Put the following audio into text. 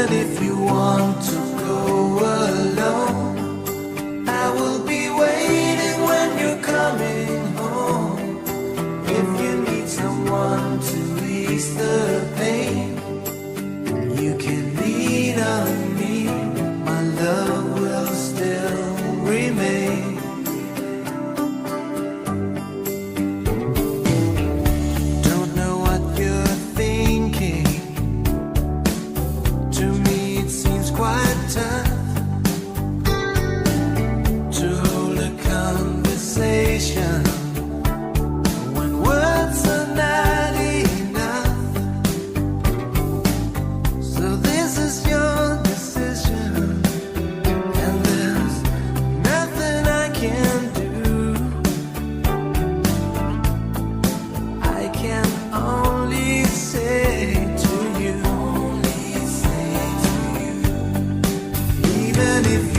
Even if you want to go alone, I will be waiting when you're coming home. If you need someone to ease the pain, you can lean on me. My love will still remain. Don't know what you're thinking. To me it seems quite tough to hold a conversation when words are not enough. So this is your decision, and there's nothing I can do. I can only say to you, even if